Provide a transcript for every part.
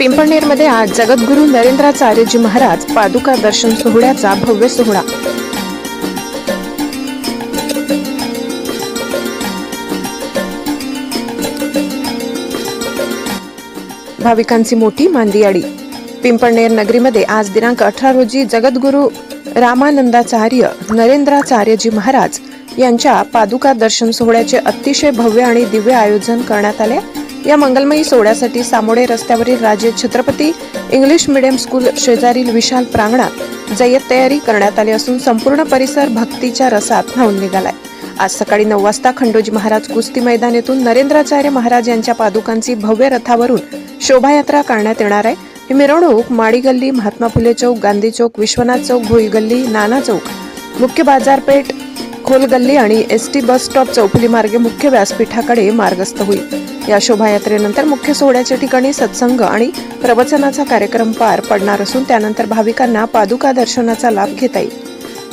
पिंपळनेरमध्ये आज जगद्गुरू नरेंद्राचार्यजी महाराज पादुका दर्शन सोहळ्याचा भव्य सोहळा। भाविकांची मोठी मांदियाळी। पिंपळनेर नगरीमध्ये आज दिनांक 18 रोजी जगद्गुरू रामानंदाचार्य नरेंद्राचार्यजी महाराज यांच्या पादुका दर्शन सोहळ्याचे अतिशय भव्य आणि दिव्य आयोजन करण्यात आले। या मंगलमयी सोहळ्यासाठी सामोडे रस्त्यावरील राजे छत्रपती इंग्लिश मीडियम स्कूल शेजारील विशाल प्रांगणात जय्यत तयारी करण्यात आली असून संपूर्ण परिसर भक्तीच्या रसात न्हाऊन निघालाय। आज सकाळी 9 वाजता खंडोजी महाराज कुस्ती मैदान येथून नरेंद्राचार्य महाराज यांच्या पादुकांची भव्य रथावरून शोभायात्रा करण्यात येणार आहे। ही मिरवणूक माडी गल्ली, महात्मा फुले चौक, गांधी चौक, विश्वनाथ चौक, भोई गल्ली, नाना चौक, मुख्य बाजारपेठ, खोल गल्ली आणि एसटी बस स्टॉप चौफुली मार्गे मुख्य व्यासपीठाकडे मार्गस्थ होईल। या शोभायात्रेनंतर मुख्य सोहळ्याच्या ठिकाणी सत्संग आणि प्रवचनाचा कार्यक्रम पार पडणार असून त्यानंतर भाविकांना पादुका दर्शनाचा लाभ घेता येईल।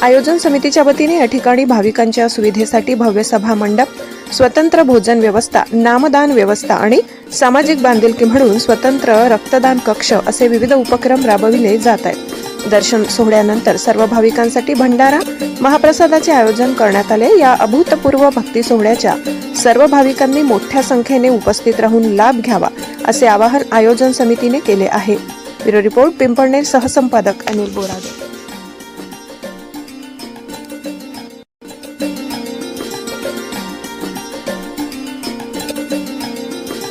आयोजन समितीच्या वतीने या ठिकाणी भाविकांच्या सुविधेसाठी भव्य सभा मंडप, स्वतंत्र भोजन व्यवस्था, नामदान व्यवस्था आणि सामाजिक बांधिलकी म्हणून स्वतंत्र रक्तदान कक्ष असे विविध उपक्रम राबविले जात आहेत। दर्शन सोहळ्यानंतर सर्व भाविकांसाठी भंडारा महाप्रसादाचे आयोजन करण्यात आले। या अभूतपूर्व भक्ती सोहळ्याच्या सर्व भाविकांनी मोठ्या संख्येने उपस्थित राहून लाभ घ्यावा असे आवाहन आयोजन समितीने केले आहे। ब्युरो रिपोर्ट, पिंपळनेर सहसंपादक अनिल बोराडे।